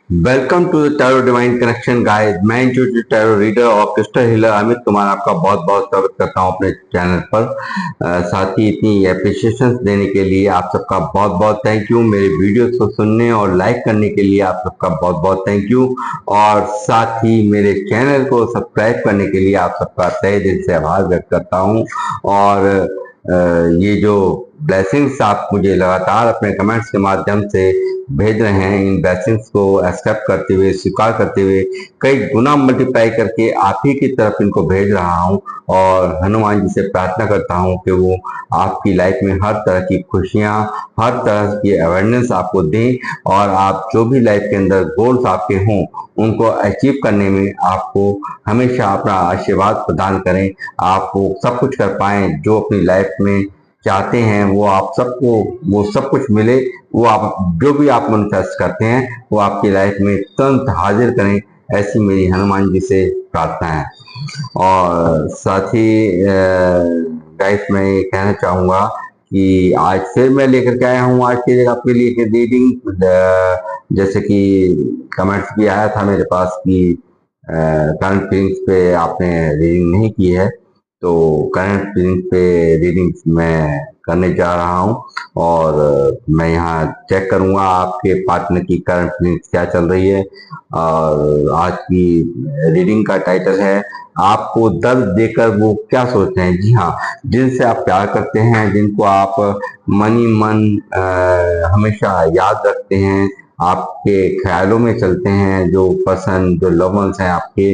Welcome to the tarot divine connection guys. मैं intuitive tarot reader और crystal healer Amit Kumar आपका बहुत बहुत स्वागत करता हूं अपने चैनल पर। साथ ही इतनी एप्रिशिएशन देने के लिए आप सबका बहुत बहुत थैंक यू। मेरे वीडियोस को सुनने और लाइक करने के लिए आप सबका बहुत बहुत थैंक यू। और साथ ही मेरे चैनल को सब्सक्राइब करने के लिए आप सबका तहे दिल से आभार व्यक्त करता हूँ। और ये जो ब्लेसिंग्स आप मुझे लगातार अपने कमेंट्स के माध्यम से भेज रहे हैं, इन ब्लेसिंग्स को एक्सेप्ट करते हुए, स्वीकार करते हुए, कई गुना मल्टीप्लाई करके आप ही की तरफ इनको भेज रहा हूं। और हनुमान जी से प्रार्थना करता हूं कि वो आपकी लाइफ में हर तरह की खुशियां, हर तरह की अवेयरनेस आपको दें और आप जो भी लाइफ के अंदर गोल्स आपके हों उनको अचीव करने में आपको हमेशा अपना आशीर्वाद प्रदान करें। आप वो सब कुछ कर पाएं जो अपनी लाइफ में चाहते हैं, वो आप सबको वो सब कुछ मिले। वो आप जो भी आप मैनिफेस्ट करते हैं वो आपकी लाइफ में तुरंत हाजिर करें, ऐसी मेरी हनुमान जी से प्रार्थना है। और साथ ही गाइस मैं ये कहना चाहूंगा कि आज फिर मैं लेकर के आया हूँ आज के आपके लिए एक रीडिंग। जैसे कि कमेंट्स भी आया था मेरे पास कि करंट फीलिंग्स पे आपने रीडिंग नहीं की है, तो करंट फीलिंग्स पे रीडिंग मैं करने जा रहा हूँ। और मैं यहाँ चेक करूंगा आपके पार्टनर की करंट फीलिंग्स क्या चल रही है। और आज की रीडिंग का टाइटल है आपको दर्द देकर वो क्या सोचते हैं। जी हाँ, जिनसे आप प्यार करते हैं, जिनको आप मनी मन हमेशा याद रखते हैं, आपके ख्यालों में चलते हैं, जो पर्सन, जो लव वंस हैं आपके,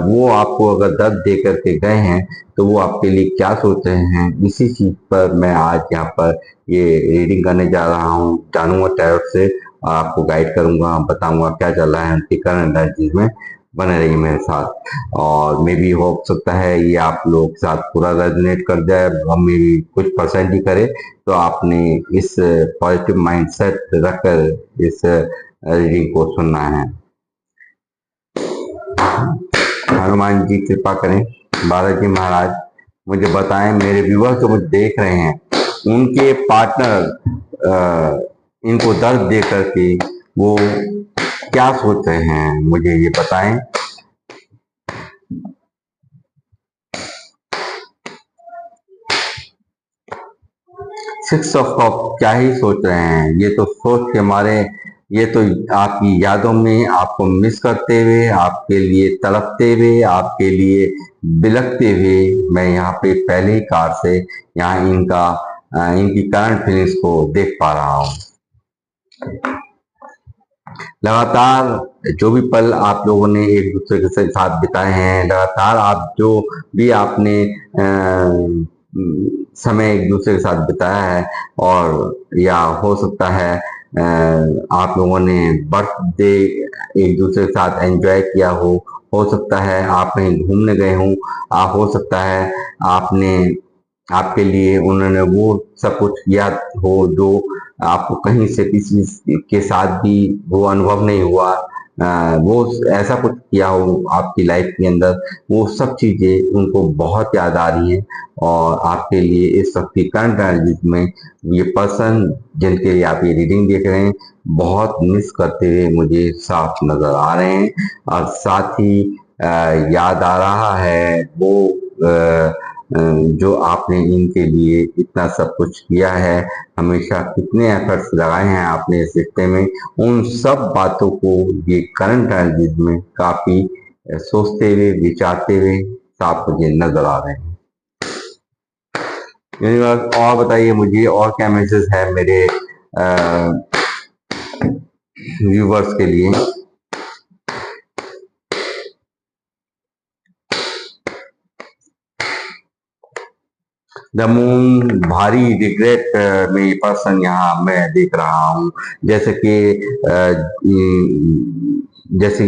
वो आपको अगर दर्द दे करके गए हैं तो वो आपके लिए क्या सोच रहे हैं, इसी चीज पर मैं आज यहाँ पर ये रीडिंग करने जा रहा हूँ। जानूंगा टैरोट से, आपको गाइड करूंगा, बताऊंगा क्या चल रहा है उनकी करंट एनर्जीज में। बने रहिए मेरे साथ और मे भी हो सकता है ये आप लोग के साथ पूरा रेजोनेट कर जाए, हम मे भी कुछ परसेंट ही करे। तो आपने इस पॉजिटिव माइंडसेट रखकर इस रीडिंग को सुनना है। हनुमान जी कृपा करें, बालाजी महाराज मुझे बताएं, मेरे व्यूअर्स जो मुझे देख रहे हैं उनके पार्टनर इनको दर्द दे करके वो क्या सोच रहे हैं, मुझे ये बताएं। सिक्स ऑफ कप क्या ही सोच रहे हैं, ये तो सोच के मारे, ये तो आपकी यादों में आपको मिस करते हुए, आपके लिए तड़पते हुए, आपके लिए बिलखते हुए मैं यहाँ पे पहले ही कार से यहाँ इनकी करंट फीलिंग्स को देख पा रहा हूँ। लगातार जो भी पल आप लोगों ने एक दूसरे के साथ बिताए हैं, लगातार आप जो भी आपने समय एक दूसरे के साथ बिताया है, और या हो सकता है आप लोगों ने बर्थडे एक दूसरे के साथ एंजॉय किया हो सकता है आप कहीं घूमने गए हों, हो सकता है आपने आपके लिए उन्होंने वो सब कुछ याद हो जो आपको कहीं से किसी के साथ भी वो अनुभव नहीं हुआ। वो ऐसा कुछ किया हो आपकी लाइफ के अंदर, वो सब चीजें उनको बहुत याद आ रही हैं। और आपके लिए इस वक्त की करंट एनर्जीज में ये पर्सन जिनके लिए आप ये रीडिंग देख रहे हैं बहुत मिस करते हुए मुझे साफ नजर आ रहे हैं। और साथ ही याद आ रहा है वो जो आपने इनके लिए इतना सब कुछ किया है, हमेशा कितने एफर्ट्स लगाए हैं आपने इस रिश्ते में, उन सब बातों को ये करंट एनर्जीज में काफी सोचते हुए, विचारते हुए साफ मुझे नजर आ रहे हैं। यूनिवर्स और बताइए मुझे और क्या मैसेज है मेरे व्यूवर्स के लिए। द मून भारी रिग्रेट में ये पर्सन यहाँ मैं देख रहा हूँ। जैसे कि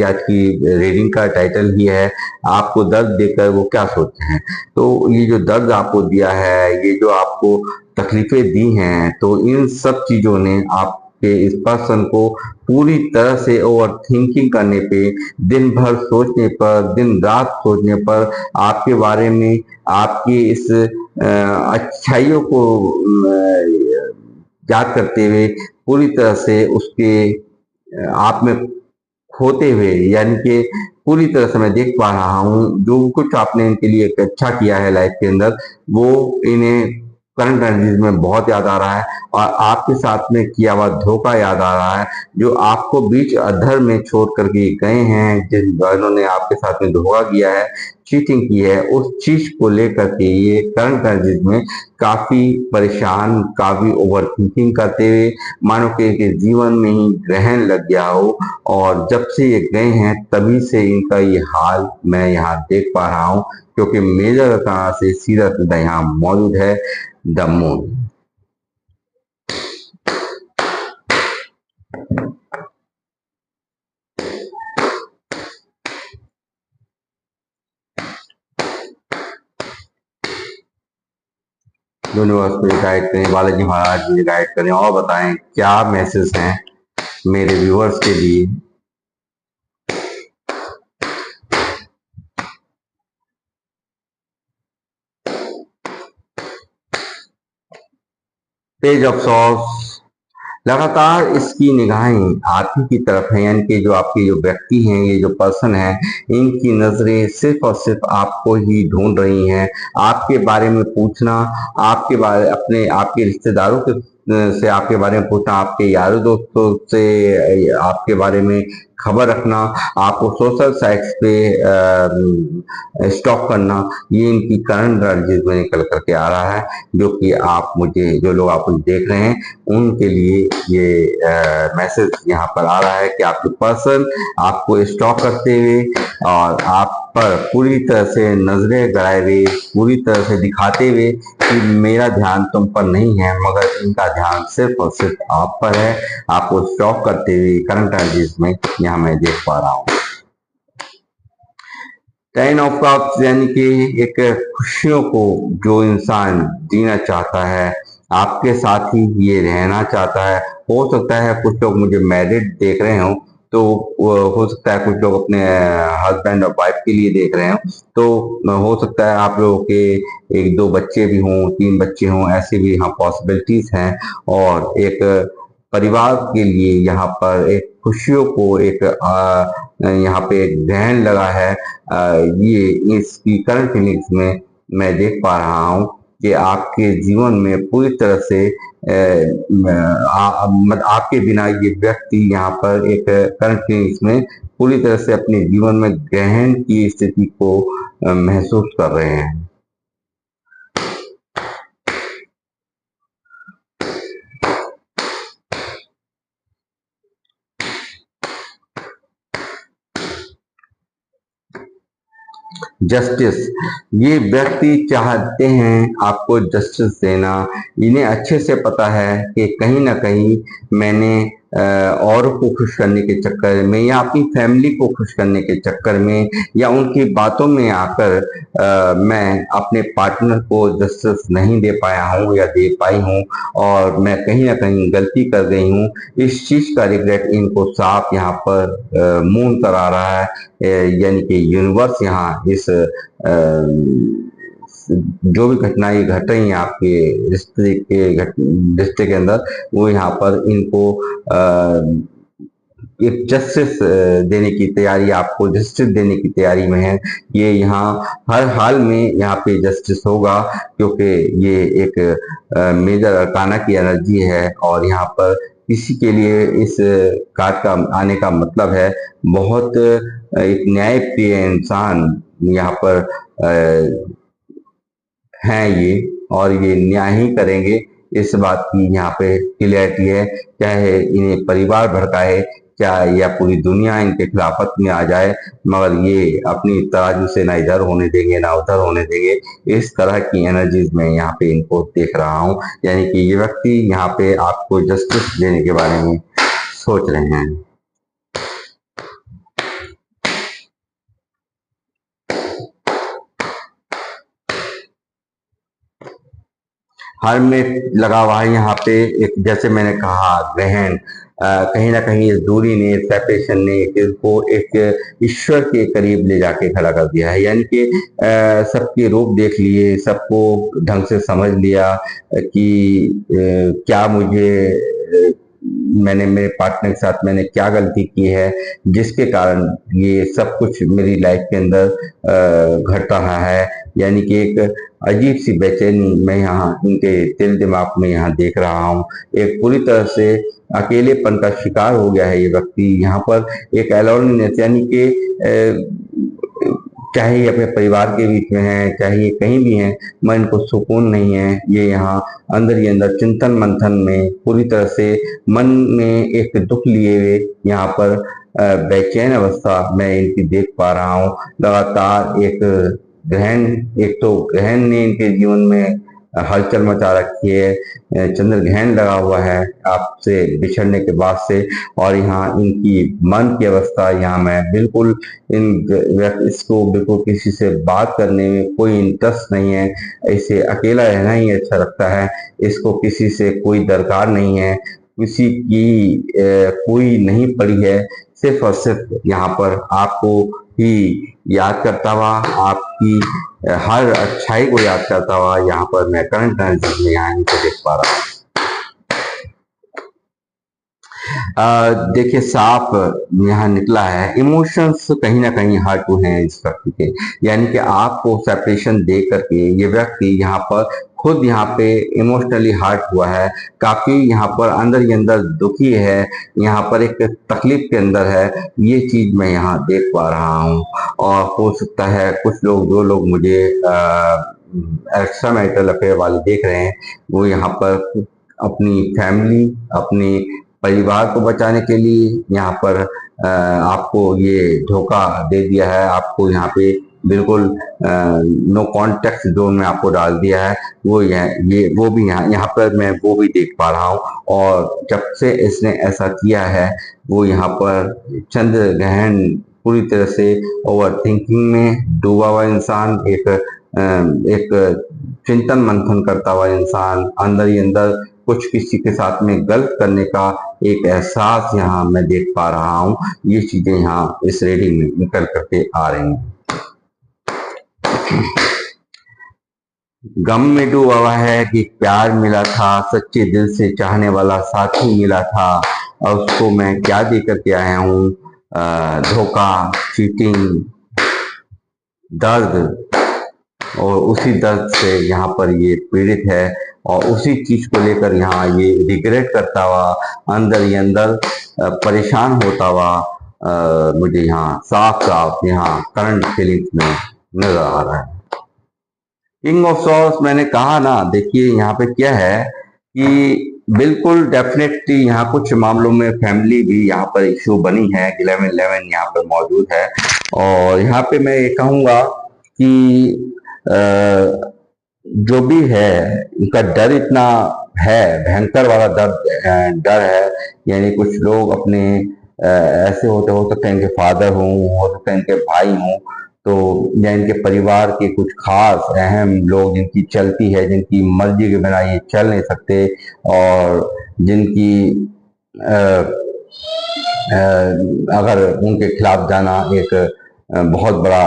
आज की रीडिंग का टाइटल ही है आपको दर्द देकर वो क्या सोचते हैं। तो ये जो दर्द आपको दिया है, ये जो आपको तकलीफें दी हैं, तो इन सब चीजों ने आपके इस पर्सन को पूरी तरह से ओवर थिंकिंग करने पे, दिन भर सोचने पर, दिन रात सोचने पर, आपके बारे में, आपकी इस अच्छाइयों को याद करते हुए पूरी तरह से उसके आप में खोते हुए, यानी कि पूरी तरह से मैं देख पा रहा हूँ जो कुछ आपने इनके लिए एक अच्छा किया है लाइफ के अंदर, वो इन्हें करंट एनर्जीज में बहुत याद आ रहा है। और आपके साथ में किया हुआ धोखा याद आ रहा है, जो आपको बीच अधर में छोड़ करके गए हैं, जिन्होंने आपके साथ में धोखा किया है, चीटिंग की है, उस चीज को लेकर के ये करंट एनर्जीज में काफी परेशान, काफी ओवर थिंकिंग करते हुए, मानो कि इनके जीवन में ही ग्रहण लग गया हो। और जब से ये गए हैं तभी से इनका ये हाल मैं यहाँ देख पा रहा हूँ, क्योंकि मेजर कहाँ से सीधा सीधा यहाँ मौजूद है द मून। यूनिवर्स मुझे गाइड करें, बालाजी महाराज मुझे गाइड करें और बताएं क्या मैसेज हैं मेरे व्यूअर्स के लिए। पेज ऑफ सॉर्ड्स, लगातार इसकी निगाहें आप ही की तरफ हैं, यानी कि जो आपके जो व्यक्ति हैं, ये जो पर्सन है, इनकी नजरें सिर्फ और सिर्फ आपको ही ढूंढ रही हैं। आपके बारे में पूछना, आपके बारे अपने आपके रिश्तेदारों के से आपके बारे में पूछना, आपके यारों दोस्तों से आपके बारे में खबर रखना, आपको सोशल साइट्स पे स्टॉक करना, ये इनकी करंट एनर्जीज में निकल करके आ रहा है। जो कि आप मुझे, जो लोग आप मुझे देख रहे हैं, उनके लिए ये मैसेज यहाँ पर आ रहा है कि आपके पर्सन आपको स्टॉक करते हुए और आप पर पूरी तरह से नजरें गड़ाए हुए, पूरी तरह से दिखाते हुए कि मेरा ध्यान तुम पर नहीं है, मगर इनका ध्यान सिर्फ और सिर्फ आप पर है, आपको स्टॉक करते हुए करंट एनर्जीज में यहाँ मैं देख पा रहा हूँ। 10 ऑफ कप्स, यानी कि एक खुशियों को जो इंसान जीना चाहता है, आपके साथ ही ये रहना चाहता है। हो सकता है कुछ लोग मुझे मैरिड देख रहे हो, तो हो सकता है कुछ लोग अपने हस्बैंड और वाइफ के लिए देख रहे हो, तो हो सकता है आप लोगों के एक दो बच्चे भी हों, 3 बच्चे हों, ऐसी भी यहाँ पॉसिबिलिटीज हैं। और एक परिवार के लिए यहाँ पर एक खुशियों को एक यहाँ पे एक ग्रहण लगा है। ये इसकी करंट फीलिंग्स में मैं देख पा रहा हूँ कि आपके जीवन में पूरी तरह से आपके बिना ये व्यक्ति यहाँ पर एक करंट फीलिंग्स में पूरी तरह से अपने जीवन में ग्रहण की स्थिति को महसूस कर रहे हैं। जस्टिस, ये व्यक्ति चाहते हैं आपको जस्टिस देना। इन्हें अच्छे से पता है कि कहीं ना कहीं मैंने औरों को खुश करने के चक्कर में या अपनी फैमिली को खुश करने के चक्कर में या उनकी बातों में आकर मैं अपने पार्टनर को जस्टिस नहीं दे पाया हूँ या दे पाई हूँ, और मैं कहीं ना कहीं गलती कर गई हूँ। इस चीज का रिग्रेट इनको साफ यहाँ पर मून करा रहा है, यानी कि यूनिवर्स यहाँ इस जो भी घटनाएं घट रही हैं आपके रिश्ते के अंदर, वो यहाँ पर इनको एक जस्टिस देने की तैयारी, आपको जस्टिस देने की तैयारी में है। ये यहाँ हर हाल में यहाँ पे जस्टिस होगा, क्योंकि ये एक मेजर अरकाना की एनर्जी है। और यहाँ पर किसी के लिए इस कार्ड का आने का मतलब है बहुत एक न्यायप्रिय इंसान यहाँ पर हैं ये, और ये न्याय ही करेंगे, इस बात की यहाँ पे क्लियरिटी है। चाहे इन्हें परिवार भड़काए, क्या या पूरी दुनिया इनके खिलाफत में आ जाए, मगर ये अपनी तराजू से ना इधर होने देंगे ना उधर होने देंगे। इस तरह की एनर्जीज में यहाँ पे इनको देख रहा हूँ, यानी कि ये व्यक्ति यहाँ पे आपको जस्टिस देने के बारे में सोच रहे हैं। हर में लगा हुआ है यहाँ पे एक, जैसे मैंने कहा, ग्रहण कहीं ना कहीं इस दूरी ने, सेपरेशन ने इसको एक ईश्वर के करीब ले जाके खड़ा कर दिया है। यानी कि सबके रूप देख लिए, सबको ढंग से समझ लिया कि क्या मुझे मैंने मेरे पार्टनर के साथ मैंने क्या गलती की है जिसके कारण ये सब कुछ मेरी लाइफ के अंदर घट रहा है। यानी कि एक अजीब सी बेचैनी मैं यहाँ इनके दिल दिमाग में यहाँ देख रहा हूँ। एक पूरी तरह से अकेलेपन का शिकार हो गया है ये व्यक्ति यहाँ पर। एक अलोननेस यानी कि चाहे ये अपने परिवार के बीच में है, चाहे ये कहीं भी है, मन को सुकून नहीं है। ये यहाँ अंदर ही अंदर चिंतन मंथन में पूरी तरह से मन में एक दुख लिए हुए यहाँ पर बेचैन अवस्था मैं इनकी देख पा रहा हूँ। लगातार एक तो ग्रहण ने इनके जीवन में हलचल मचा रखी है। चंद्र ग्रहण लगा हुआ है आपसे बिछड़ने के बाद से, और यहाँ इनकी मन की अवस्था यहाँ मैं बिल्कुल इसको बिल्कुल किसी से बात करने में कोई इंटरेस्ट नहीं है। इसे अकेला रहना ही अच्छा लगता है। इसको किसी से कोई दरकार नहीं है, किसी की कोई नहीं पड़ी है। सिर्फ और सिर्फ यहाँ पर आपको ही याद करता हुआ, आपकी हर अच्छाई को याद करता हुआ यहाँ पर मैं करंट एनालिसिस में यहाँ इनको देख पा रहा हूँ। देखिए साफ यहाँ निकला है, इमोशंस कहीं ना कहीं हर्ट हुए हैं इस व्यक्ति के। यानी कि आपको सेपरेशन दे करके ये व्यक्ति यहाँ पर खुद यहाँ पे इमोशनली हर्ट हुआ है, काफी यहाँ पर अंदर ही अंदर दुखी है, यहाँ पर एक तकलीफ के अंदर है। ये चीज मैं यहाँ देख पा रहा हूँ। और हो सकता है कुछ लोग, जो लोग मुझे एक्स्ट्रा मैरिटल अफेयर वाले देख रहे हैं, वो यहाँ पर अपनी फैमिली, अपनी परिवार को बचाने के लिए यहाँ पर आपको ये धोखा दे दिया है। आपको यहाँ पे बिल्कुल नो कॉन्टेक्ट जोन में आपको डाल दिया है। वो भी यहाँ पर मैं वो भी देख पा रहा हूँ। और जब से इसने ऐसा किया है, वो यहाँ पर चंद्र ग्रहण पूरी तरह से ओवर थिंकिंग में डूबा हुआ इंसान, एक चिंतन मंथन करता हुआ इंसान, अंदर ही अंदर कुछ किसी के साथ में गलत करने का एक एहसास यहाँ मैं देख पा रहा हूँ। ये चीजें यहाँ इस रीडिंग में निकल करके आ रही हैं। गम में डूबा हुआ है कि प्यार मिला था, सच्चे दिल से चाहने वाला साथी मिला था, और उसको मैं क्या दे करके आया हूँ, धोखा, चीटिंग, दर्द, और उसी दर्द से यहाँ पर ये पीड़ित है। और उसी चीज को लेकर यहाँ ये रिग्रेट करता हुआ, अंदर ही अंदर परेशान होता हुआ मुझे यहाँ साफ साफ यहाँ करंट फीलिंग्स में नजर आ रहा है। किंग ऑफ सॉर्ड्स मैंने कहा ना, देखिए यहाँ पे क्या है कि बिल्कुल डेफिनेटली यहाँ कुछ मामलों में फैमिली भी यहाँ पर इशू बनी है। 1111 यहाँ पर मौजूद है। और यहाँ पे मैं ये कहूँगा कि जो भी है उनका डर इतना है, भयंकर वाला डर है। यानी कुछ लोग अपने ऐसे हो सकते हैं इनके फादर हों, हो सकते हैं इनके भाई हों, तो या इनके परिवार के कुछ खास अहम लोग जिनकी चलती है, जिनकी मर्जी के बिना ये चल नहीं सकते, और जिनकी अगर उनके खिलाफ जाना एक बहुत बड़ा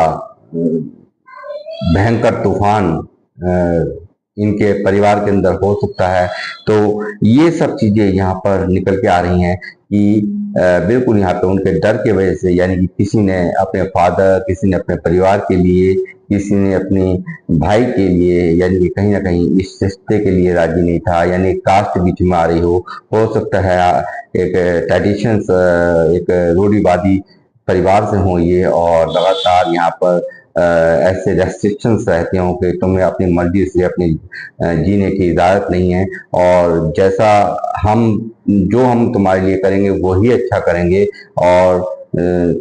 भयंकर तूफान इनके परिवार के अंदर हो सकता है। तो ये सब चीजें यहाँ पर निकल के आ रही हैं कि बिल्कुल यहाँ पे उनके डर की वजह से, यानी कि किसी ने अपने फादर, किसी ने अपने परिवार के लिए, किसी ने अपने भाई के लिए, यानी कि कहीं ना कहीं इस रिश्ते के लिए राजी नहीं था। यानी कास्ट बीच में आ रही हो सकता है एक ट्रेडिशंस, एक रूढ़िवादी परिवार से हो ये, और लगातार यहाँ पर ऐसे रेस्ट्रिक्शंस रहते हो कि तुम्हें अपनी मर्जी से अपनी जीने की इजाजत नहीं है, और जैसा जो हम तुम्हारे लिए करेंगे वो ही अच्छा करेंगे। और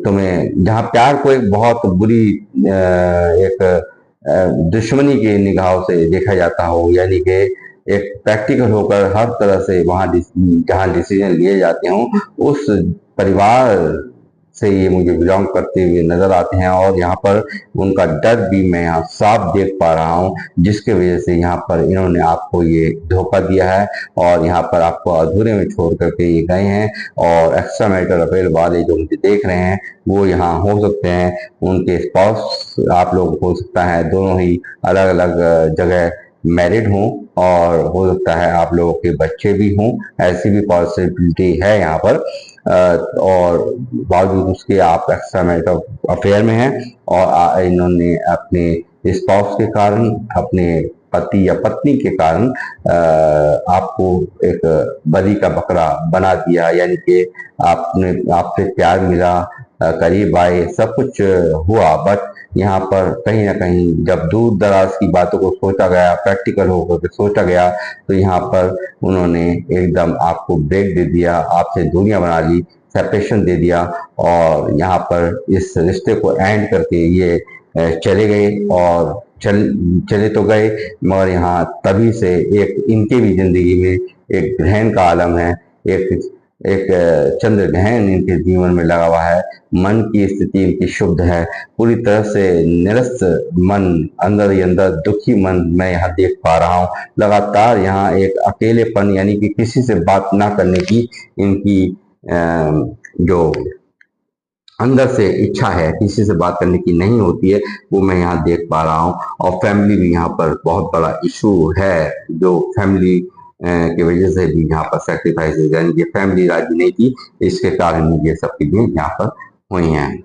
तुम्हें जहाँ प्यार को एक बहुत बुरी एक दुश्मनी की निगाहों से देखा जाता हो, यानी कि एक प्रैक्टिकल होकर हर तरह से वहां जहाँ डिसीजन लिए जाते हों, उस परिवार से ये मुझे बिलोंग करते हुए नजर आते हैं। और यहाँ पर उनका डर भी मैं यहाँ साफ देख पा रहा हूँ, जिसके वजह से यहाँ पर इन्होंने आपको ये धोखा दिया है, और यहाँ पर आपको अधूरे में छोड़ करके ये गए हैं। और एक्स्ट्रा मैरिटल अफेयर वाले जो मुझे देख रहे हैं, वो यहाँ हो सकते हैं उनके स्पाउस आप लोग हो सकता है, दोनों ही अलग अलग जगह मैरिड हों और हो सकता है आप लोगों के बच्चे भी हों, ऐसी भी पॉसिबिलिटी है यहाँ पर। और बावजूद उसके आप एक्स्ट्रा मैरिटल अफेयर में हैं और इन्होंने अपने स्पाउस के कारण, अपने पति या पत्नी के कारण आपको एक बलि का बकरा बना दिया, यानी कि आपसे प्यार मिला, करीब आए, सब कुछ हुआ, बट यहाँ पर कहीं ना कहीं जब दूर दराज की बातों को सोचा गया, प्रैक्टिकल होकर के सोचा गया, तो यहाँ पर उन्होंने एकदम आपको ब्रेक दे दिया, आपसे दूरियां बना ली, सेपरेशन दे दिया और यहाँ पर इस रिश्ते को एंड करके ये चले गए। और चले तो गए, मगर यहाँ तभी से एक इनके भी जिंदगी में एक ग्रहण का आलम है, एक एक चंद्र ग्रहण इनके जीवन में लगा हुआ है। मन की स्थिति इनकी शुद्ध है, पूरी तरह से निरस्त मन, अंदर ही अंदर दुखी मन मैं यहाँ देख पा रहा हूँ। लगातार यहाँ एक अकेलेपन, यानी कि किसी से बात ना करने की इनकी जो अंदर से इच्छा है, किसी से बात करने की नहीं होती है, वो मैं यहाँ देख पा रहा हूँ। और फैमिली भी यहाँ पर बहुत बड़ा इशू है, जो फैमिली की वजह से भी यहाँ पर सेक्रीफाइस, यानी कि फैमिली राजी नहीं थी, इसके कारण ये सब चीजें यहाँ पर हुई हैं।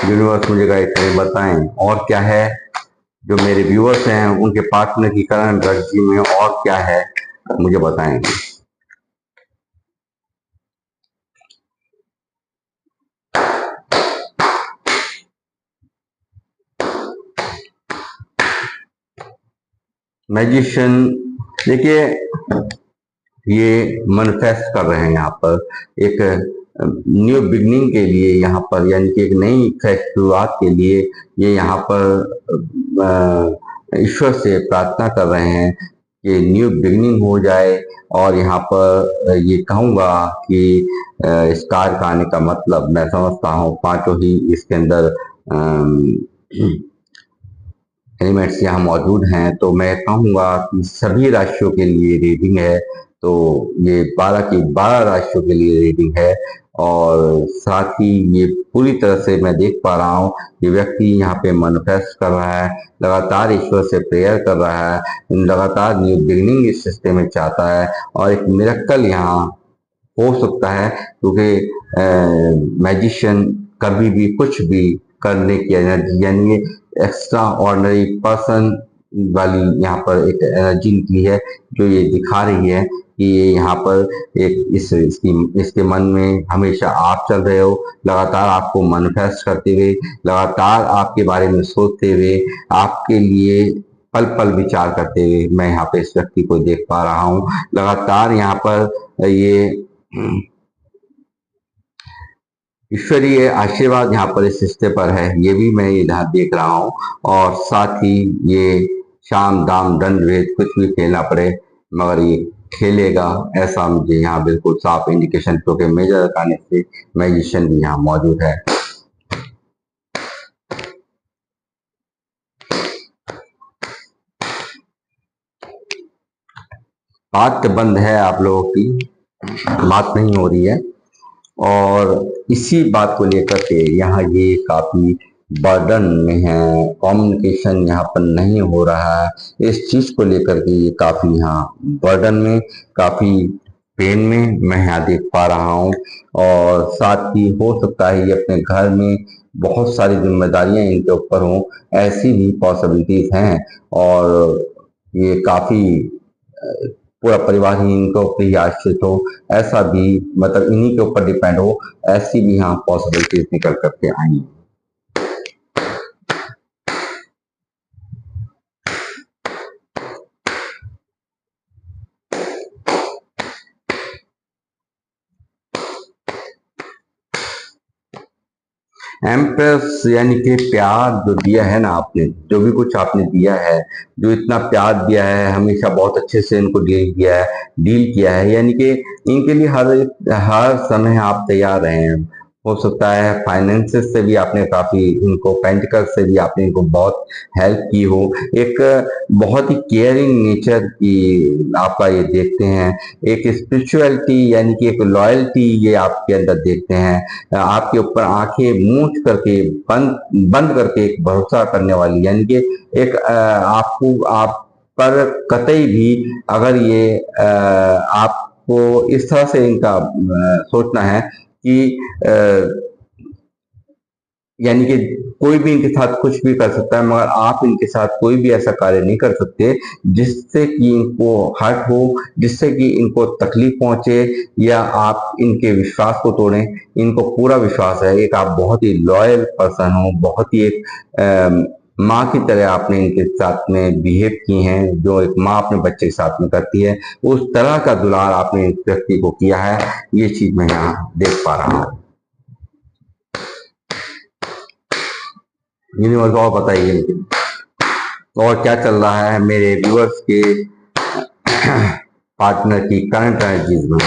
यूनिवर्स मुझे गाइड बताएं और क्या है, जो मेरे व्यूअर्स हैं उनके पार्टनर की करंट एनर्जी में और क्या है, मुझे बताएं। मैजिशियन, देखिए ये मैनिफेस्ट कर रहे हैं यहाँ पर एक न्यू बिगनिंग के लिए, यहाँ पर यानी कि एक नई फ्रेश शुरुआत के लिए ये यहाँ पर ईश्वर से प्रार्थना कर रहे हैं कि न्यू बिगनिंग हो जाए। और यहाँ पर ये कहूँगा कि इस कार्य का आने का मतलब मैं समझता हूँ पांचों ही इसके अंदर एलिमेंट्स यहाँ मौजूद हैं, तो मैं कहूँगा कि सभी राशियों के लिए रीडिंग है। तो ये 12 की 12 राशियों के लिए रीडिंग है और साथ ही ये पूरी तरह से मैं देख पा रहा हूँ कि व्यक्ति यहाँ पे मैनिफेस्ट कर रहा है, लगातार ईश्वर से प्रेयर कर रहा है, लगातार न्यू बिगिनिंग इस सिस्टम में चाहता है और एक मिरेकल यहाँ हो सकता है, क्योंकि मैजिशियन कभी भी कुछ भी करने की एनर्जी, यानी एक्स्ट्रा ऑर्डिनरी पर्सन वाली यहाँ पर एक एनर्जी निकली है, जो ये दिखा रही है कि ये यहाँ पर एक इसके मन में हमेशा आप चल रहे हो, लगातार आपको मैनिफेस्ट करते हुए, लगातार आपके बारे में सोचते हुए, आपके लिए पल पल विचार करते हुए मैं यहाँ पे इस व्यक्ति को देख पा रहा हूँ। लगातार यहाँ पर ये ईश्वरीय आशीर्वाद यहाँ पर इस रिश्ते पर है, ये भी मैं यहाँ देख रहा हूँ। और साथ ही ये शाम दाम दंड भेद कुछ भी खेलना पड़े मगर ये खेलेगा, ऐसा मुझे यहाँ बिल्कुल साफ इंडिकेशन, क्योंकि मेजर आने से मैजिशियन भी यहाँ मौजूद है। बात बंद है, आप लोगों की बात नहीं हो रही है और इसी बात को लेकर के यहाँ ये काफी बर्डन में है, कम्युनिकेशन यहाँ पर नहीं हो रहा है, इस चीज को लेकर के ये काफी यहाँ बर्डन में, काफी पेन में मैं यहाँ देख पा रहा हूँ। और साथ ही हो सकता है ये अपने घर में बहुत सारी जिम्मेदारियां इनके ऊपर हों, ऐसी भी पॉसिबिलिटीज हैं और ये काफी पूरा परिवार ही इनके ऊपर ही आश्रित हो, ऐसा भी मतलब इन्हीं के ऊपर डिपेंड हो, ऐसी भी यहाँ पॉसिबिलिटीज निकल करके आई। एम्प्रेस, यानी कि प्यार जो दिया है ना आपने, जो भी कुछ आपने दिया है, जो इतना प्यार दिया है, हमेशा बहुत अच्छे से इनको डील किया है, यानी कि इनके लिए हर समय आप तैयार रहे हैं, हो सकता है फाइनेंसेस से भी आपने काफी इनको, पेंटिकल से भी आपने इनको बहुत हेल्प की हो। एक बहुत ही केयरिंग नेचर की आपका ये देखते हैं, एक स्पिरिचुअलिटी यानी कि एक लॉयल्टी ये आपके अंदर देखते हैं। आपके ऊपर आंखें मूंद करके, बंद बंद करके एक भरोसा करने वाली, यानी कि एक आपको, आप पर कतई भी अगर ये आपको इस तरह से इनका सोचना है कि यानी कि कोई भी इनके साथ कुछ भी कर सकता है, मगर आप इनके साथ कोई भी ऐसा कार्य नहीं कर सकते जिससे कि इनको हर्ट हो, जिससे कि इनको तकलीफ पहुंचे या आप इनके विश्वास को तोड़ें। इनको पूरा विश्वास है, एक आप बहुत ही लॉयल पर्सन हो, बहुत ही एक माँ की तरह आपने इनके साथ में बिहेव की हैं, जो एक माँ अपने बच्चे के साथ में करती है, उस तरह का दुलार आपने इस व्यक्ति को किया है। ये चीज मैं यहाँ देख पा रहा हूँ। यूनिवर्स और बताइए और क्या चल रहा है मेरे व्यूअर्स के पार्टनर की करंट एनर्जीज में।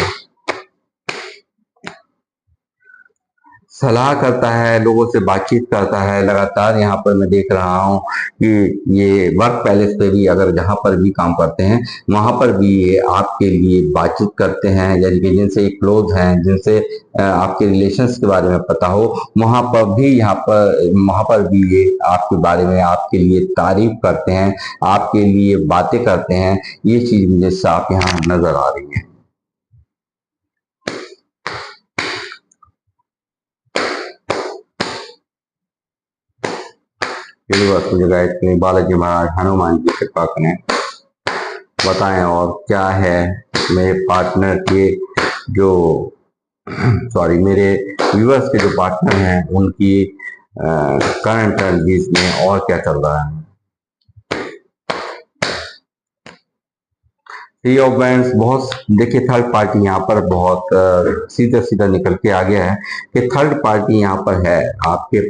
सलाह करता है, लोगों से बातचीत करता है लगातार। यहाँ पर मैं देख रहा हूँ कि ये वर्क पैलेस पे भी, अगर जहाँ पर भी काम करते हैं वहां पर भी ये आपके लिए बातचीत करते हैं, यानी कि जिनसे क्लोज हैं, जिनसे आपके रिलेशंस के बारे में पता हो, वहां पर भी, वहां पर भी ये आपके बारे में, आपके लिए तारीफ करते हैं, आपके लिए बातें करते हैं। ये चीज मुझे साफ यहाँ नजर आ रही है। मुझे गायत्री बालाजी महाराज हनुमान जी कृपा करें, बताएं और क्या है मेरे पार्टनर के जो मेरे व्यूअर्स के जो पार्टनर हैं उनकी करंट एनर्जीज में और क्या चल रहा है। थ्री ऑफ वैंड्स, बहुत देखिए थर्ड पार्टी यहाँ पर बहुत सीधा सीधा निकल के आ गया है कि थर्ड पार्टी यहाँ पर है आपके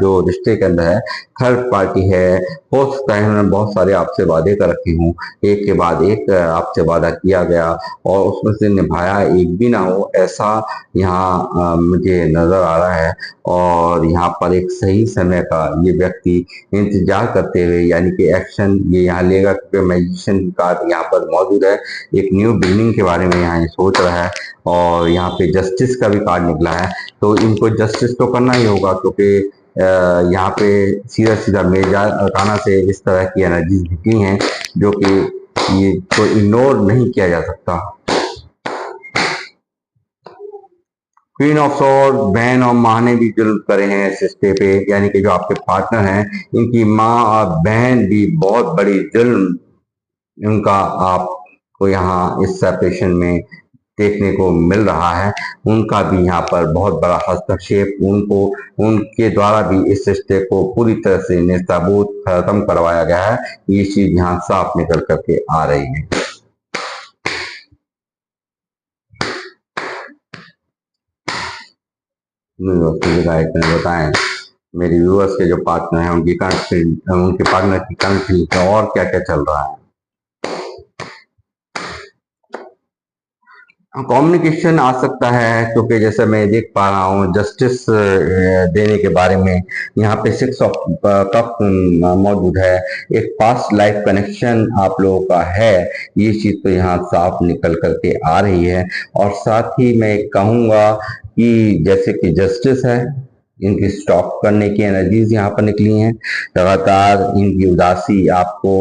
जो रिश्ते के अंदर है। थर्ड पार्टी है, हो सकता है उन्होंने बहुत सारे आपसे वादे कर रखे हूँ, एक के बाद एक आपसे वादा किया गया और उसमें से निभाया एक भी ना हो, ऐसा यहाँ मुझे नजर आ रहा है। और यहाँ पर एक सही समय का ये व्यक्ति इंतजार करते हुए, यानी कि एक्शन ये यहाँ लेगा, क्योंकि मैजिशियन कार्ड यहाँ पर मौजूद है। एक न्यू बिगिनिंग के बारे में यहाँ ये सोच रहा है और यहाँ पे जस्टिस का भी कार्ड निकला है, तो इनको जस्टिस तो करना ही होगा, क्योंकि यहाँ पे सीधा सीधा मेजा अरकाना से इस तरह की एनर्जीज निकली हैं जो कि ये तो इग्नोर नहीं किया जा सकता। क्वीन ऑफ सॉर्ड, बहन और माँ ने भी जुल्म करे हैं इस रिश्ते पे, यानी कि जो आपके पार्टनर हैं इनकी माँ और बहन भी बहुत बड़ी जुल्म उनका आपको यहाँ इस सेपरेशन में देखने को मिल रहा है। उनका भी यहाँ पर बहुत बड़ा हस्तक्षेप, उनको उनके द्वारा भी इस रिश्ते को पूरी तरह से निस्ताबूत खत्म करवाया गया है। ये चीज यहाँ साफ निकल करके आ रही है। बताएं मेरे व्यूअर्स के जो पार्टनर हैं उनके पार्टनर की करंट फील्ड में और क्या क्या चल रहा है। कम्युनिकेशन आ सकता है, क्योंकि जैसे मैं देख पा रहा हूँ जस्टिस देने के बारे में यहाँ पे 6 ऑफ कप मौजूद है। एक पास्ट लाइफ कनेक्शन आप लोगों का है, ये चीज तो यहाँ साफ निकल करके आ रही है। और साथ ही मैं कहूँगा कि जैसे कि जस्टिस है, इनकी स्टॉप करने की एनर्जीज यहाँ पर निकली हैं। लगातार इनकी उदासी आपको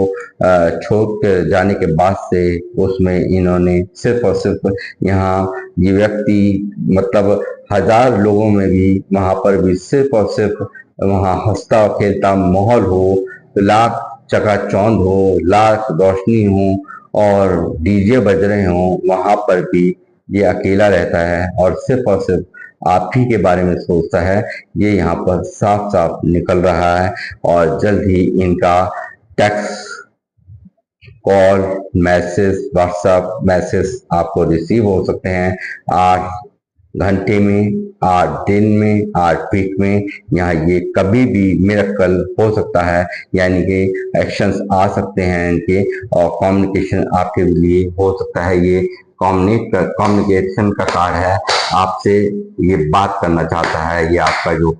छोड़ जाने के बाद से उसमें इन्होंने सिर्फ और सिर्फ यहाँ ये व्यक्ति, मतलब 1000 लोगों में भी वहां पर भी सिर्फ और सिर्फ वहां हंसता खेलता माहौल हो, लाख चकाचौंध हो, लाख रोशनी हो और डीजे बज रहे हो, वहां पर भी ये अकेला रहता है और सिर्फ आप ही के बारे में सोचता है। ये यहाँ पर साफ साफ निकल रहा है। और जल्द ही इनका text, call, message, WhatsApp message आपको रिसीव हो सकते हैं 8 घंटे में, 8 दिन में, 8 वीक में। यहाँ ये कभी भी मिरेकल हो सकता है, यानी कि एक्शंस आ सकते हैं इनके और कम्युनिकेशन आपके लिए हो सकता है ये कम्युनिकेशन का कार्ड है, आपसे ये बात करना चाहता है, ये आपका जो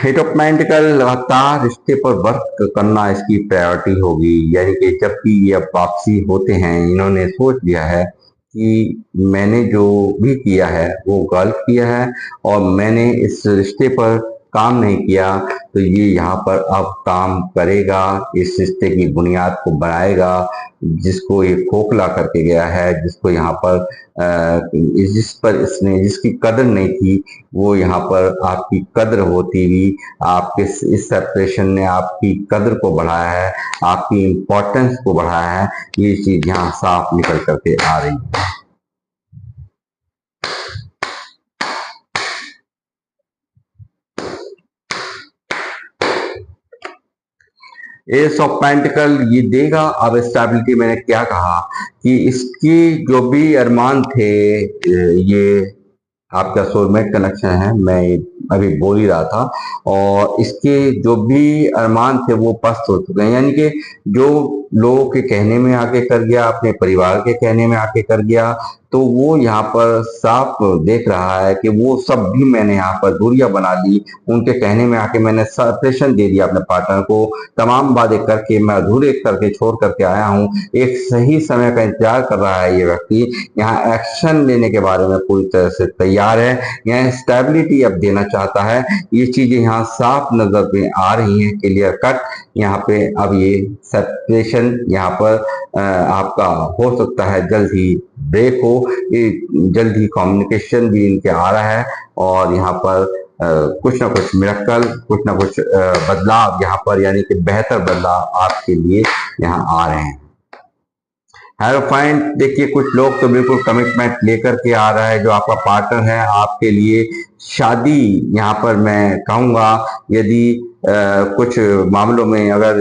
हिट ऑफ पेंटिकल लगातार रिश्ते पर वर्क करना इसकी प्रायोरिटी होगी। यानी कि जब भी ये अब वापसी होते हैं, इन्होंने सोच लिया है कि मैंने जो भी किया है वो गलत किया है और मैंने इस रिश्ते पर काम नहीं किया, तो ये यहाँ पर अब काम करेगा, इस रिश्ते की बुनियाद को बनाएगा, जिसको ये खोखला करके गया है, जिसको यहाँ पर जिस पर इसने जिसकी कदर नहीं थी, वो यहाँ पर आपकी कदर होती हुई आपके इस सेपरेशन ने आपकी कदर को बढ़ाया है, आपकी इम्पोर्टेंस को बढ़ाया है। ये चीज यहाँ साफ निकल करके आ रही है। एस ऑफ पेंटिकल ये देगा अब स्टेबिलिटी। मैंने क्या कहा कि इसकी जो भी अरमान थे, ये आपका सोलमेट कनेक्शन है, मैं अभी बोल ही रहा था, और इसके जो भी अरमान थे वो पस्त हो चुके हैं। यानी कि जो लोगों के कहने में आके कर गया, अपने परिवार के कहने में आके कर गया, तो वो यहाँ पर साफ देख रहा है कि वो सब भी मैंने यहाँ पर दूरियां बना ली, उनके कहने में आके मैंने सेपरेशन दे दिया अपने पार्टनर को, तमाम वादे करके मैं अधूरे करके छोड़ करके आया हूँ। एक सही समय का इंतजार कर रहा है ये व्यक्ति, यहाँ एक्शन लेने के बारे में पूरी तरह से तैयार है, यहाँ स्टेबिलिटी अब देना चाहता है। ये चीजें यहाँ साफ नजर में आ रही हैं, क्लियर कट। यहाँ पे अब ये सेपरेशन यहाँ पर आपका हो सकता है जल्द ही ब्रेक हो, ये जल्द ही कम्युनिकेशन भी इनके आ रहा है, और यहाँ पर कुछ ना कुछ मिरेकल, कुछ ना कुछ बदलाव यहाँ पर, यानी कि बेहतर बदलाव आपके लिए यहाँ आ रहे हैं। हेरोफाइन देखिए, कुछ लोग तो बिल्कुल कमिटमेंट लेकर के आ रहा है, जो आपका पार्टनर है आपके लिए शादी, यहाँ पर मैं कहूँगा यदि कुछ मामलों में अगर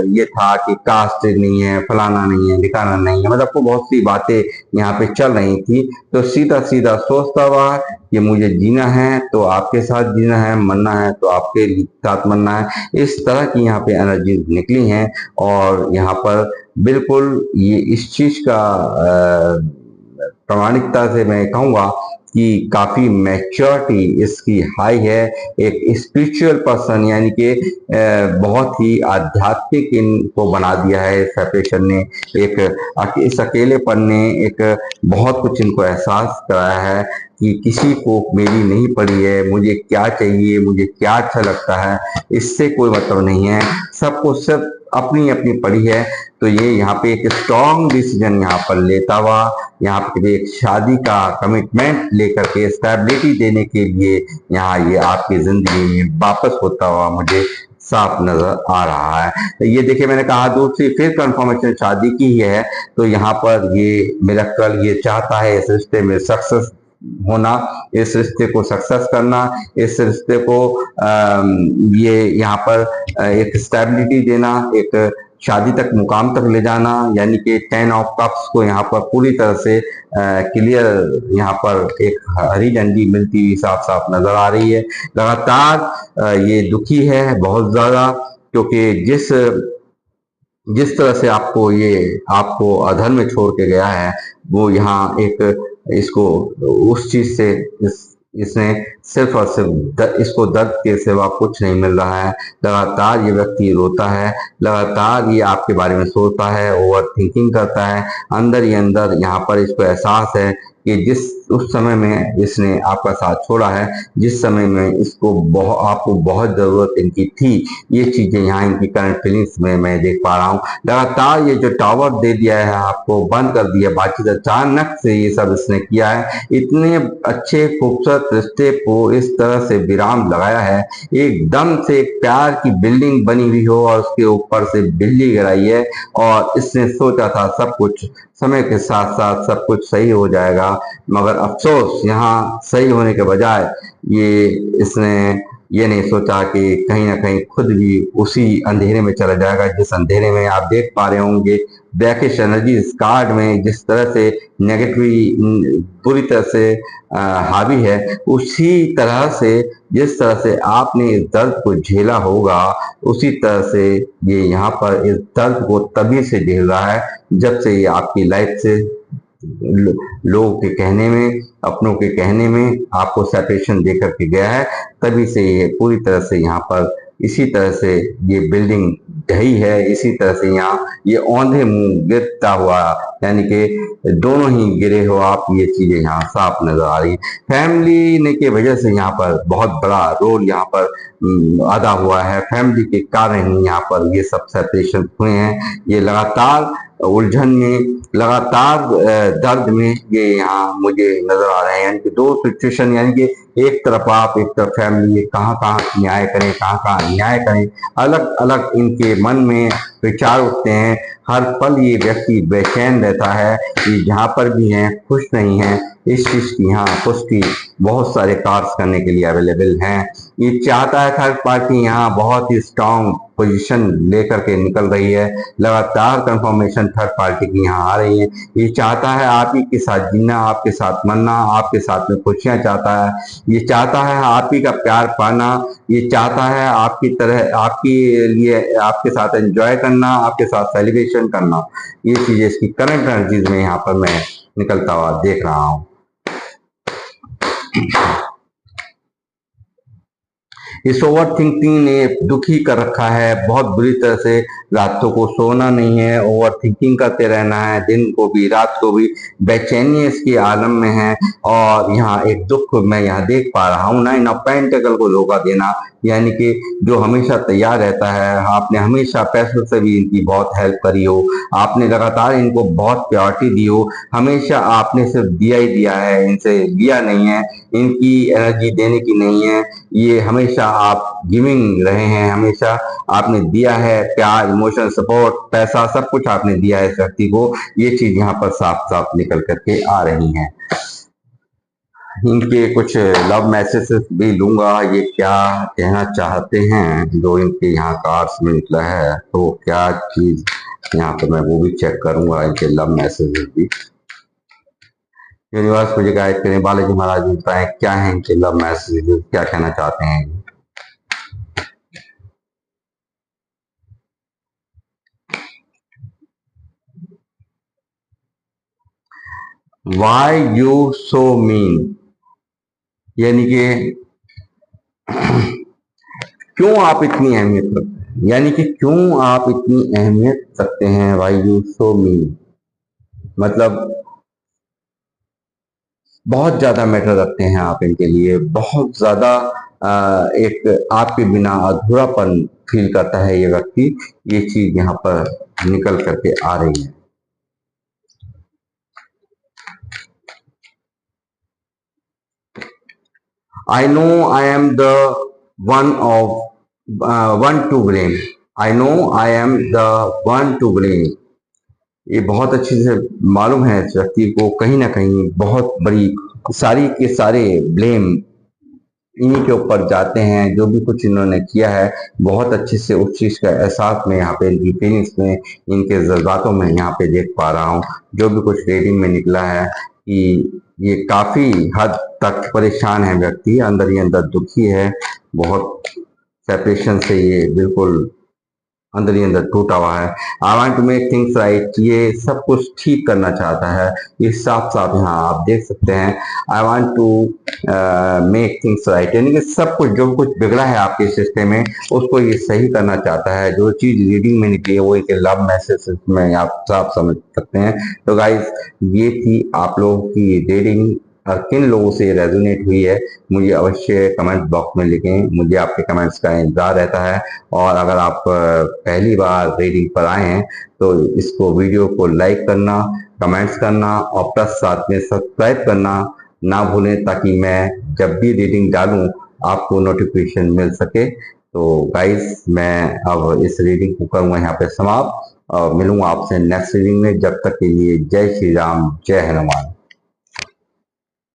ये था कि कास्ट नहीं है, फलाना नहीं है, ठिकाना नहीं है, मतलब को बहुत सी बातें यहाँ पे चल रही थी, तो सीधा सीधा सोचता हुआ कि मुझे जीना है तो आपके साथ जीना है, मरना है तो आपके साथ मरना है, इस तरह की यहाँ पे एनर्जी निकली हैं। और यहाँ पर बिल्कुल ये इस चीज का प्रामाणिकता से मैं कहूँगा कि काफी मैच्योरिटी इसकी हाई है। एक स्पिरिचुअल पर्सन, यानी कि बहुत ही आध्यात्मिक इनको बना दिया है सेपरेशन ने, इस अकेलेपन ने एक बहुत कुछ इनको एहसास कराया है कि किसी को मेरी नहीं पड़ी है, मुझे क्या चाहिए, मुझे क्या अच्छा लगता है, इससे कोई मतलब नहीं है, सबको सिर्फ अपनी अपनी पड़ी है। तो ये यहाँ पे एक स्ट्रॉन्ग डिसीजन यहाँ पर लेता हुआ, यहाँ पे एक शादी का कमिटमेंट लेकर के स्टेबिलिटी देने के लिए यहाँ ये आपकी जिंदगी में वापस होता हुआ मुझे साफ नजर आ रहा है। ये देखिए, मैंने कहा दूसरी फिर कंफर्मेशन शादी की ही है, तो यहाँ पर ये मिरेकल ये चाहता है इस रिश्ते में सक्सेस होना, इस रिश्ते को सक्सेस करना, इस रिश्ते को ये यहाँ पर एक स्टेबिलिटी देना, एक शादी तक मुकाम तक ले जाना, यानी कि 10 ऑफ कप्स को यहाँ पर पूरी तरह से क्लियर यहाँ पर एक हरी झंडी मिलती हुई साफ साफ नजर आ रही है। लगातार ये दुखी है बहुत ज्यादा, क्योंकि जिस जिस तरह से आपको अधर में छोड़ के गया है, वो यहाँ एक इसको उस चीज से इसने सिर्फ और सिर्फ इसको दर्द के सिवा कुछ नहीं मिल रहा है। लगातार ये व्यक्ति रोता है, लगातार ये आपके बारे में सोचता है, ओवर थिंकिंग करता है, अंदर ही अंदर यहाँ पर इसको एहसास है कि जिस उस समय में इसने आपका साथ छोड़ा है, जिस समय में आपको बहुत जरूरत इनकी थी, ये चीजें यहाँ इनकी करंट फीलिंग्स में मैं देख पा रहा हूँ। लगातार ये जो टावर दे दिया है आपको, बंद कर दिया बातचीत, अचानक से ये सब इसने किया है। इतने अच्छे खूबसूरत रिश्ते को इस तरह से विराम लगाया है, एकदम से एक प्यार की बिल्डिंग बनी हुई हो और उसके ऊपर से बिजली गिराई है, और इसने सोचा था सब कुछ समय के साथ साथ सब कुछ सही हो जाएगा, मगर अफसोस यहाँ सही होने के बजाय ये इसने ये नहीं सोचा कि कहीं ना कहीं खुद भी उसी अंधेरे में चला जाएगा, जिस अंधेरे में आप देख पा रहे होंगे ब्लैकिश एनर्जी इस कार्ड में जिस तरह से नेगेटिव पूरी तरह से हावी है, उसी तरह से जिस तरह से आपने इस दर्द को झेला होगा, उसी तरह से ये यहाँ पर इस दर्द को तभी से झेल रहा है जब से ये आपकी लाइफ से लोगों के कहने में, अपनों के कहने में आपको सेपरेशन दे करके गया है। तभी से ये पूरी तरह से यहाँ पर इसी तरह से ये बिल्डिंग ढही है, इसी तरह से यहाँ ये औंधे मुंह गिरता हुआ, यानी कि दोनों ही गिरे हो आप, ये चीजें यहाँ साफ नजर आ रही। फैमिली ने की वजह से यहाँ पर बहुत बड़ा रोल यहाँ पर अदा हुआ है। फैमिली के कारण ही यहाँ पर ये सब सेपरेशन हुए हैं। ये लगातार उलझन में, लगातार दर्द में ये यहाँ मुझे नजर आ रहे हैं। यानी कि दो सिचुएशन, यानी कि एक तरफ आप, एक तरफ फैमिली, ये कहाँ कहाँ न्याय करें, कहाँ कहाँ अन्याय करें, अलग अलग इनके मन में विचार उठते हैं। हर पल ये व्यक्ति बेचैन रहता है कि जहाँ पर भी हैं खुश नहीं है। इस चीज की यहाँ पुष्टि बहुत सारे कार्ड्स करने के लिए अवेलेबल हैं। ये चाहता है थर्ड पार्टी यहाँ बहुत ही स्ट्रांग पोजीशन लेकर के निकल रही है, लगातार कंफर्मेशन थर्ड पार्टी की यहाँ आ रही है। ये चाहता है आप ही के साथ जीना, आपके साथ मरना, आपके साथ में खुशियां चाहता है। ये चाहता है आप ही का प्यार पाना, ये चाहता है आपकी तरह, आपके लिए, आपके साथ एंजॉय करना, आपके साथ सेलिब्रेशन करना। ये चीजें इसकी करंट एनर्जीज में यहाँ पर मैं निकलता हुआ देख रहा हूँ। इस ओवर थिंकिंग ने दुखी कर रखा है बहुत बुरी तरह से। रातों को सोना नहीं है, ओवर थिंकिंग करते रहना है, दिन को भी रात को भी बेचैनी इसकी आलम में है। और यहाँ एक दुख मैं यहाँ देख पा रहा हूँ, नाइन ऑफ पेंटिकल को धोखा देना, यानी कि जो हमेशा तैयार रहता है। आपने हमेशा पैसों से भी इनकी बहुत हेल्प करी हो, आपने लगातार इनको बहुत प्रायोरिटी दी हो, हमेशा आपने सिर्फ दिया ही दिया है, इनसे लिया नहीं है, इनकी एनर्जी देने की नहीं है। ये हमेशा आप गिविंग रहे हैं, हमेशा आपने दिया है प्यार, इमोशन, सपोर्ट, पैसा, सब कुछ आपने दिया है इस व्यक्ति को। ये चीज यहाँ पर साफ साफ निकल करके आ रही है। इनके कुछ लव मैसेजेस भी लूंगा, ये क्या कहना चाहते हैं जो इनके यहाँ कार्ड्स में निकला है, तो क्या चीज यहाँ पर मैं वो भी चेक करूंगा, इनके लव मैसेजेस भी। यूनिवर्स मुझे गाइड करें, बालाजी महाराज बताएं क्या है इनके लव मैसेजेस, क्या कहना चाहते हैं। Why you so mean, यानी कि क्यों आप इतनी अहमियत रखते हैं, यानी कि क्यों आप इतनी अहमियत रखते हैं। Why you so mean मतलब बहुत ज्यादा मैटर रखते हैं आप इनके लिए, बहुत ज्यादा एक आपके बिना अधूरापन फील करता है ये व्यक्ति। ये चीज यहाँ पर निकल करके आ रही है। I know I am the one to blame. I know I am the one to blame. ये बहुत अच्छे से मालूम है इस व्यक्ति को, कहीं ना कहीं बहुत बड़ी सारी के सारे ब्लेम इन्हीं के ऊपर जाते हैं। जो भी कुछ इन्होंने किया है बहुत अच्छे से उस चीज का एहसास में यहाँ पे इनकी फीलिंग्स में, इनके जज्बातों में यहाँ पे देख पा रहा हूँ। जो भी कुछ रीडिंग में निकला है कि ये काफी हद तक परेशान है व्यक्ति, अंदर ही अंदर दुखी है बहुत, सेपरेशन से ये बिल्कुल अंदर ही अंदर टूटा हुआ है। I want to make things right, ये सब कुछ ठीक करना चाहता है। ये साफ साफ यहाँ आप देख सकते हैं, I want to make things right, यानी कि सब कुछ जो कुछ बिगड़ा है आपके सिस्टम में उसको ये सही करना चाहता है। जो चीज रीडिंग में निकली है वो एक लव मैसेज में आप साफ समझ सकते हैं। तो गाइज ये थी आप लोगों की रीडिंग, और किन लोगों से रेजोनेट हुई है मुझे अवश्य कमेंट बॉक्स में लिखें, मुझे आपके कमेंट्स का इंतजार रहता है। और अगर आप पहली बार रीडिंग पर आए हैं तो इसको वीडियो को लाइक करना, कमेंट्स करना और प्लस साथ में सब्सक्राइब करना ना भूलें, ताकि मैं जब भी रीडिंग डालूं आपको नोटिफिकेशन मिल सके। तो गाइस मैं अब इस रीडिंग को करूंगा यहाँ पे समाप्त, और मिलूंगा आपसे नेक्स्ट रीडिंग में। जब तक के लिए जय श्री राम, जय हनुमान।